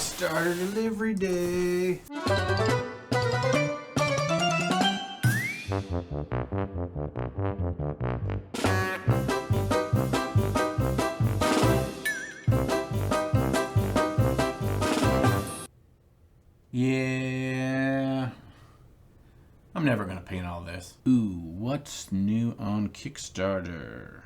Kickstarter delivery day. Yeah, I'm never gonna paint all this. Ooh, what's new on Kickstarter?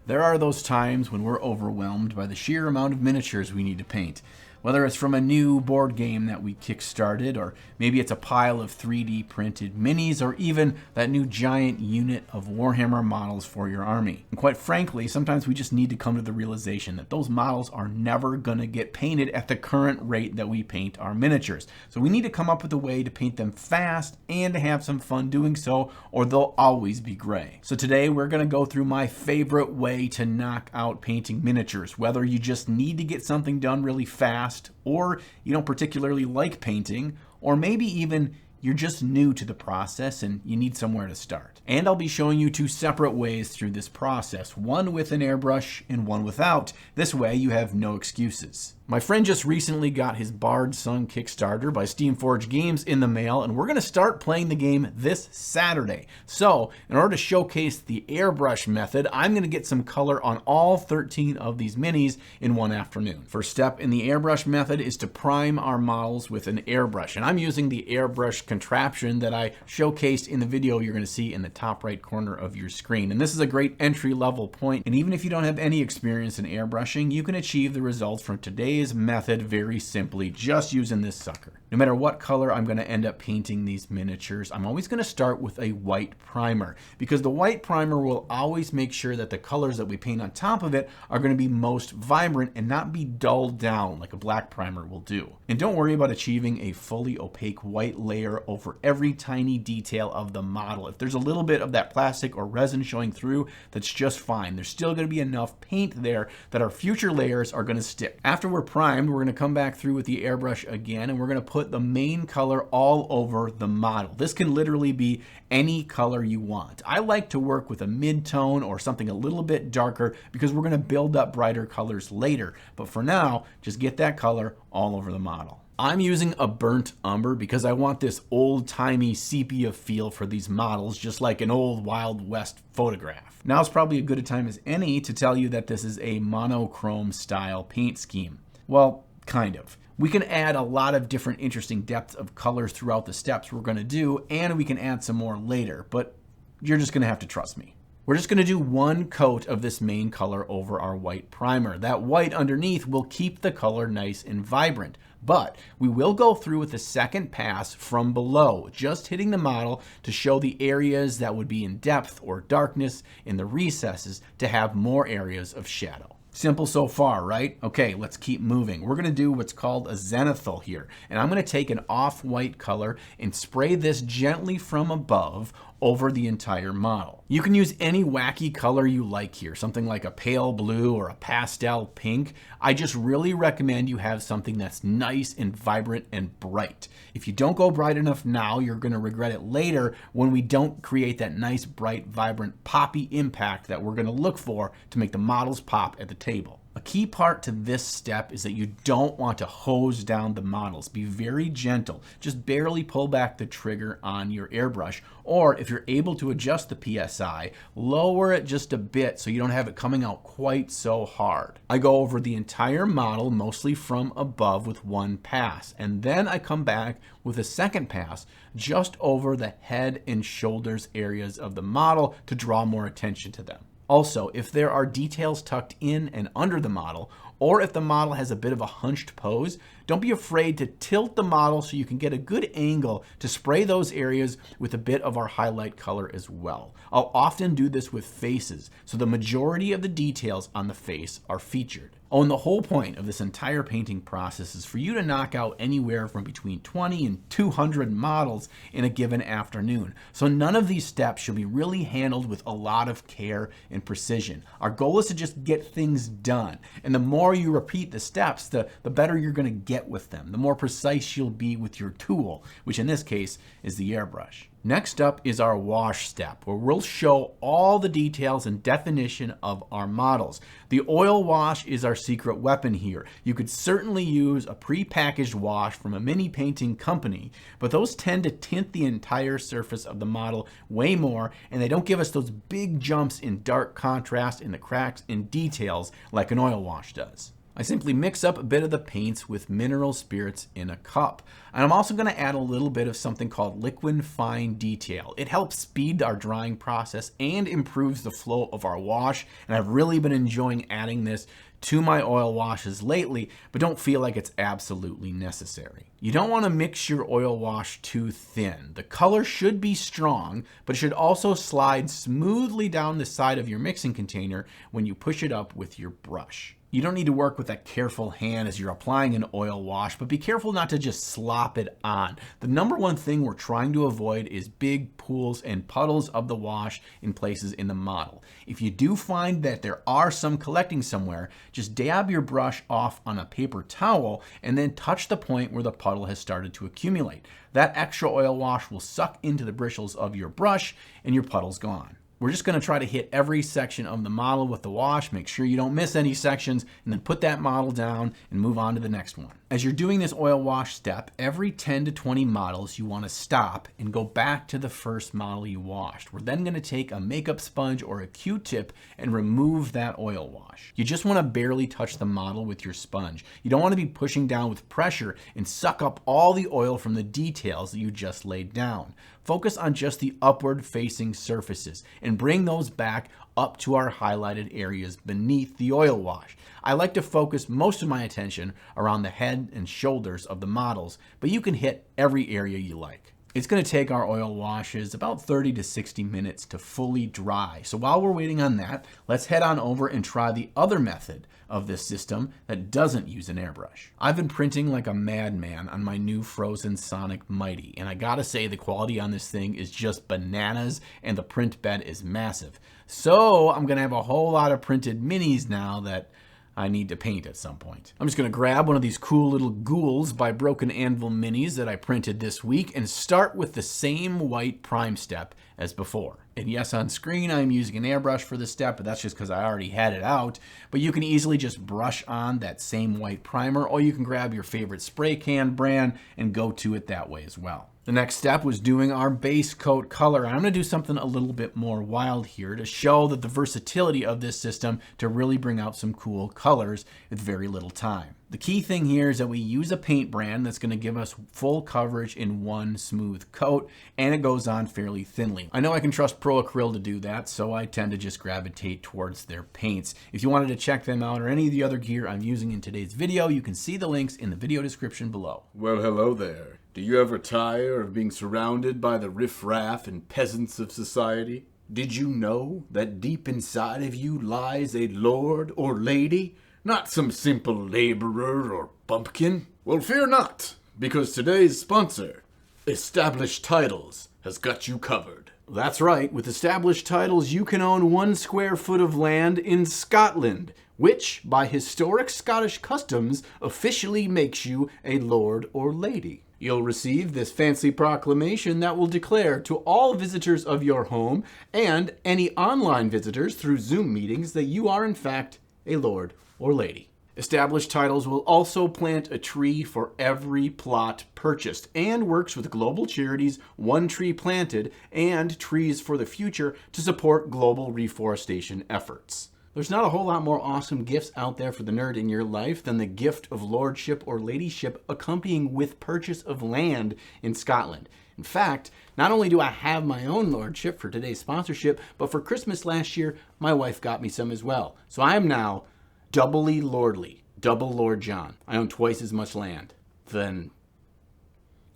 There are those times when we're overwhelmed by the sheer amount of miniatures we need to paint. Whether it's from a new board game that we kickstarted, or maybe it's a pile of 3D printed minis, or even that new giant unit of Warhammer models for your army. And quite frankly, sometimes we just need to come to the realization that those models are never going to get painted at the current rate that we paint our miniatures. So we need to come up with a way to paint them fast and to have some fun doing so, or they'll always be gray. So today we're going to go through my favorite way to knock out painting miniatures, whether you just need to get something done really fast, or you don't particularly like painting, or maybe even you're just new to the process and you need somewhere to start. And I'll be showing you two separate ways through this process, one with an airbrush and one without. This way you have no excuses. My friend just recently got his Bard Sung Kickstarter by Steamforged Games in the mail, and we're going to start playing the game this Saturday. So, in order to showcase the airbrush method, I'm going to get some color on all 13 of these minis in one afternoon. First step in the airbrush method is to prime our models with an airbrush, and I'm using the airbrush contraption that I showcased in the video you're going to see in the top right corner of your screen. And this is a great entry-level point, and even if you don't have any experience in airbrushing, you can achieve the results from today's method very simply, just using this sucker. No matter what color I'm going to end up painting these miniatures, I'm always going to start with a white primer, because the white primer will always make sure that the colors that we paint on top of it are going to be most vibrant and not be dulled down like a black primer will do. And don't worry about achieving a fully opaque white layer over every tiny detail of the model. If there's a little bit of that plastic or resin showing through, that's just fine. There's still going to be enough paint there that our future layers are going to stick. After we're primed, we're going to come back through with the airbrush again, and we're going to put the main color all over the model. This can literally be any color you want. I like to work with a mid-tone or something a little bit darker because we're going to build up brighter colors later. But for now, just get that color all over the model. I'm using a burnt umber because I want this old-timey sepia feel for these models, just like an old Wild West photograph. Now is probably as good a time as any to tell you that this is a monochrome style paint scheme. Well, kind of. We can add a lot of different interesting depths of colors throughout the steps we're going to do, and we can add some more later, but you're just going to have to trust me. We're just going to do one coat of this main color over our white primer. That white underneath will keep the color nice and vibrant, but we will go through with a second pass from below, just hitting the model to show the areas that would be in depth or darkness in the recesses to have more areas of shadow. Simple so far, right? Okay, let's keep moving. We're going to do what's called a zenithal here. And I'm going to take an off-white color and spray this gently from above over the entire model. You can use any wacky color you like here, something like a pale blue or a pastel pink. I just really recommend you have something that's nice and vibrant and bright. If you don't go bright enough now, you're going to regret it later when we don't create that nice, bright, vibrant, poppy impact that we're going to look for to make the models pop at the table. A key part to this step is that you don't want to hose down the models. Be very gentle. Just barely pull back the trigger on your airbrush, or if you're able to adjust the PSI, lower it just a bit so you don't have it coming out quite so hard. I go over the entire model mostly from above with one pass, and then I come back with a second pass just over the head and shoulders areas of the model to draw more attention to them. Also, if there are details tucked in and under the model, or if the model has a bit of a hunched pose, don't be afraid to tilt the model so you can get a good angle to spray those areas with a bit of our highlight color as well. I'll often do this with faces, so the majority of the details on the face are featured. Oh, and the whole point of this entire painting process is for you to knock out anywhere from between 20 and 200 models in a given afternoon. So none of these steps should be really handled with a lot of care and precision. Our goal is to just get things done. And the more you repeat the steps, the better you're going to get with them. The more precise you'll be with your tool, which in this case is the airbrush. Next up is our wash step, where we'll show all the details and definition of our models. The oil wash is our secret weapon here. You could certainly use a pre-packaged wash from a mini painting company, but those tend to tint the entire surface of the model way more, and they don't give us those big jumps in dark contrast in the cracks and details like an oil wash does. I simply mix up a bit of the paints with mineral spirits in a cup. And I'm also going to add a little bit of something called liquid fine detail. It helps speed our drying process and improves the flow of our wash. And I've really been enjoying adding this to my oil washes lately, but don't feel like it's absolutely necessary. You don't want to mix your oil wash too thin. The color should be strong, but it should also slide smoothly down the side of your mixing container when you push it up with your brush. You don't need to work with a careful hand as you're applying an oil wash, but be careful not to just slop it on. The number one thing we're trying to avoid is big pools and puddles of the wash in places in the model. If you do find that there are some collecting somewhere, just dab your brush off on a paper towel and then touch the point where the puddle has started to accumulate. That extra oil wash will suck into the bristles of your brush and your puddle's gone. We're just going to try to hit every section of the model with the wash, make sure you don't miss any sections, and then put that model down and move on to the next one. As you're doing this oil wash step, every 10 to 20 models you want to stop and go back to the first model you washed. We're then going to take a makeup sponge or a Q-tip and remove that oil wash. You just want to barely touch the model with your sponge. You don't want to be pushing down with pressure and suck up all the oil from the details that you just laid down. Focus on just the upward facing surfaces and bring those back up to our highlighted areas beneath the oil wash. I like to focus most of my attention around the head and shoulders of the models, but you can hit every area you like. It's going to take our oil washes about 30 to 60 minutes to fully dry. So while we're waiting on that, let's head on over and try the other method of this system that doesn't use an airbrush. I've been printing like a madman on my new Frozen Sonic Mighty, and I gotta say the quality on this thing is just bananas and the print bed is massive. So I'm gonna have a whole lot of printed minis now that I need to paint at some point. I'm just gonna grab one of these cool little ghouls by Broken Anvil minis that I printed this week and start with the same white prime step as before. And yes, on screen I'm using an airbrush for this step, but that's just because I already had it out. But you can easily just brush on that same white primer, or you can grab your favorite spray can brand and go to it that way as well. The next step was doing our base coat color. I'm going to do something a little bit more wild here to show that the versatility of this system to really bring out some cool colors with very little time. The key thing here is that we use a paint brand that's going to give us full coverage in one smooth coat, and it goes on fairly thinly. I know I can trust Pro Acryl to do that, so I tend to just gravitate towards their paints. If you wanted to check them out or any of the other gear I'm using in today's video, you can see the links in the video description below. Well, hello there. Do you ever tire of being surrounded by the riffraff and peasants of society? Did you know that deep inside of you lies a lord or lady? Not some simple laborer or bumpkin. Well, fear not, because today's sponsor, Established Titles, has got you covered. That's right, with Established Titles you can own 1 square foot of land in Scotland, which, by historic Scottish customs, officially makes you a lord or lady. You'll receive this fancy proclamation that will declare to all visitors of your home and any online visitors through Zoom meetings that you are in fact a lord or lady. Established Titles will also plant a tree for every plot purchased and works with global charities One Tree Planted and Trees for the Future to support global reforestation efforts. There's not a whole lot more awesome gifts out there for the nerd in your life than the gift of lordship or ladyship accompanying with purchase of land in Scotland. In fact, not only do I have my own lordship for today's sponsorship, but for Christmas last year, my wife got me some as well. So I am now doubly lordly, double Lord John. I own twice as much land than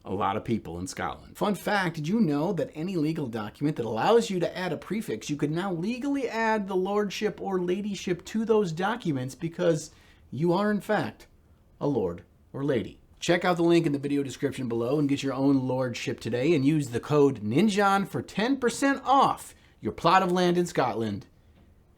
a lot of people in Scotland. Fun fact, did you know that any legal document that allows you to add a prefix, you could now legally add the lordship or ladyship to those documents because you are in fact a lord or lady. Check out the link in the video description below and get your own lordship today and use the code NINJON for 10% off your plot of land in Scotland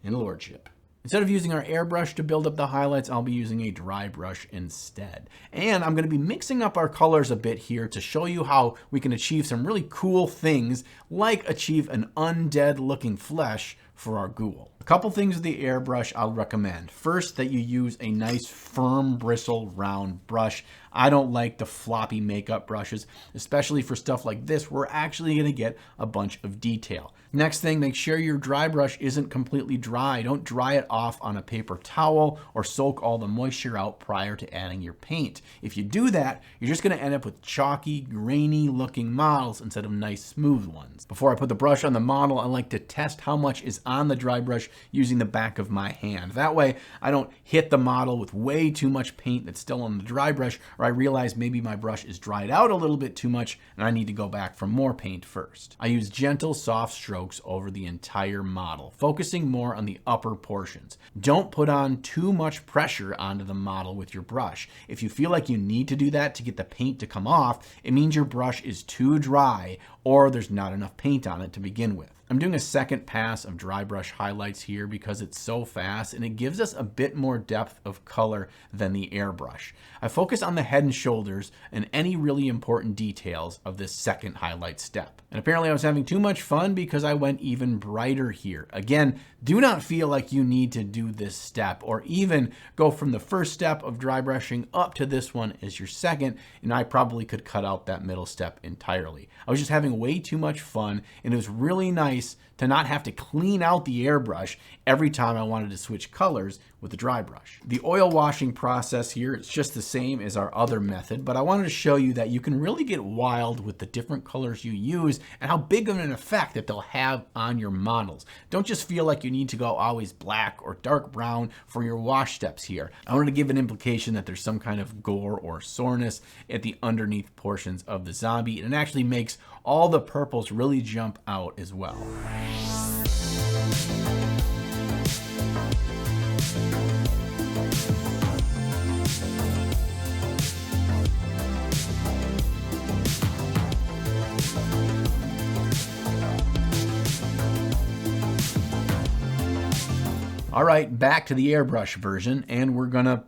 and lordship. Instead of using our airbrush to build up the highlights, I'll be using a dry brush instead. And I'm going to be mixing up our colors a bit here to show you how we can achieve some really cool things, like achieve an undead looking flesh for our ghoul. A couple things with the airbrush I'll recommend. First, that you use a nice firm bristle round brush. I don't like the floppy makeup brushes, especially for stuff like this. We're actually going to get a bunch of detail. Next thing, make sure your dry brush isn't completely dry. Don't dry it off on a paper towel or soak all the moisture out prior to adding your paint. If you do that, you're just going to end up with chalky, grainy looking models instead of nice smooth ones. Before I put the brush on the model, I like to test how much is on the dry brush using the back of my hand. That way I don't hit the model with way too much paint that's still on the dry brush, or I realize maybe my brush is dried out a little bit too much and I need to go back for more paint first. I use gentle, soft strokes over the entire model, focusing more on the upper portions. Don't put on too much pressure onto the model with your brush. If you feel like you need to do that to get the paint to come off, it means your brush is too dry or there's not enough paint on it to begin with. I'm doing a second pass of dry brush highlights here because it's so fast and it gives us a bit more depth of color than the airbrush. I focus on the head and shoulders and any really important details of this second highlight step. And apparently I was having too much fun because I went even brighter here. Again, do not feel like you need to do this step or even go from the first step of dry brushing up to this one as your second, and I probably could cut out that middle step entirely. I was just having way too much fun, and it was really nice to not have to clean out the airbrush every time I wanted to switch colors with the dry brush. The oil washing process here is just the same as our other method, but I wanted to show you that you can really get wild with the different colors you use and how big of an effect that they'll have on your models. Don't just feel like you need to go always black or dark brown for your wash steps here. I wanted to give an implication that there's some kind of gore or soreness at the underneath portions of the zombie, and it actually makes all the purples really jump out as well. All right, back to the airbrush version, and we're gonna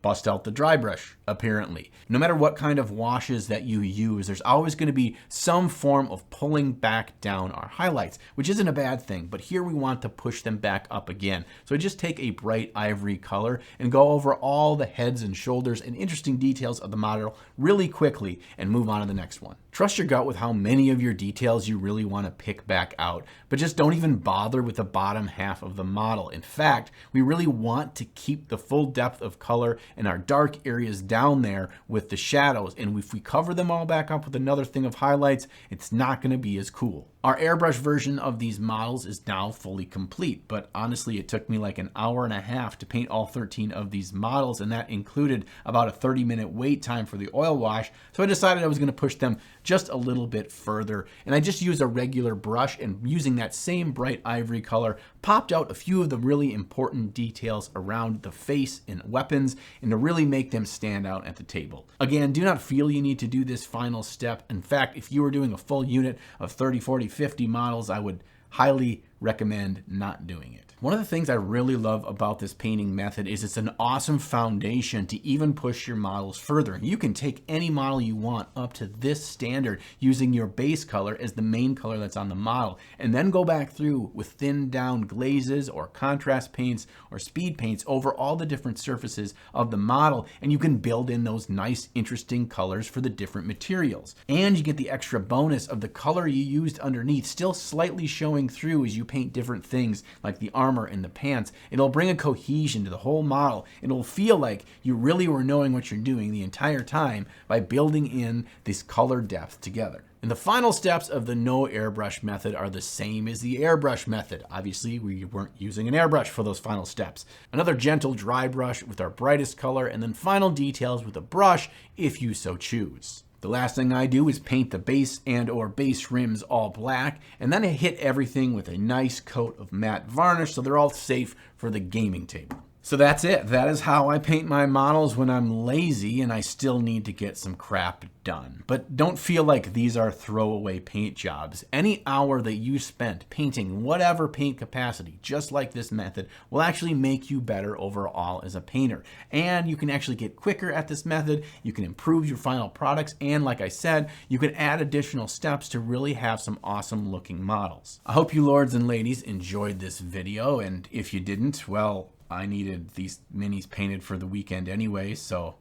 bust out the dry brush, apparently. No matter what kind of washes that you use, there's always going to be some form of pulling back down our highlights, which isn't a bad thing, but here we want to push them back up again. So I just take a bright ivory color and go over all the heads and shoulders and interesting details of the model really quickly and move on to the next one. Trust your gut with how many of your details you really want to pick back out, but just don't even bother with the bottom half of the model. In fact, we really want to keep the full depth of color in our dark areas down there with the shadows, and if we cover them all back up with another thing of highlights, it's not going to be as cool. Our airbrush version of these models is now fully complete, but honestly it took me like an hour and a half to paint all 13 of these models, and that included about a 30-minute wait time for the oil wash, so I decided I was going to push them just a little bit further, and I just used a regular brush, and using that same bright ivory color popped out a few of the really important details around the face and weapons, and to really make them stand out at the table. Again, do not feel you need to do this final step. In fact, if you were doing a full unit of 30, 40, 50 models, I would highly recommend not doing it. One of the things I really love about this painting method is it's an awesome foundation to even push your models further. You can take any model you want up to this standard using your base color as the main color that's on the model, and then go back through with thinned down glazes or contrast paints or speed paints over all the different surfaces of the model, and you can build in those nice interesting colors for the different materials. And you get the extra bonus of the color you used underneath still slightly showing through as you paint different things like the armor and the pants. It'll bring a cohesion to the whole model. It'll feel like you really were knowing what you're doing the entire time by building in this color depth together. And the final steps of the no airbrush method are the same as the airbrush method. Obviously, we weren't using an airbrush for those final steps. Another gentle dry brush with our brightest color, and then final details with a brush if you so choose. The last thing I do is paint the base and or base rims all black, and then I hit everything with a nice coat of matte varnish so they're all safe for the gaming table. So that's it. That is how I paint my models when I'm lazy and I still need to get some crap done. But don't feel like these are throwaway paint jobs. Any hour that you spent painting whatever paint capacity, just like this method, will actually make you better overall as a painter. And you can actually get quicker at this method. You can improve your final products. And like I said, you can add additional steps to really have some awesome looking models. I hope you lords and ladies enjoyed this video. And if you didn't, well, I needed these minis painted for the weekend anyway, so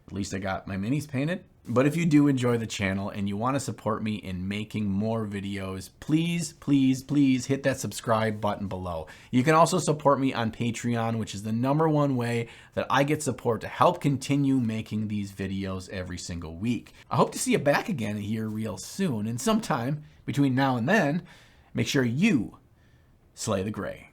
at least I got my minis painted. But if you do enjoy the channel and you want to support me in making more videos, please, please, please hit that subscribe button below. You can also support me on Patreon, which is the #1 way that I get support to help continue making these videos every single week. I hope to see you back again here real soon, and sometime between now and then, make sure you slay the gray.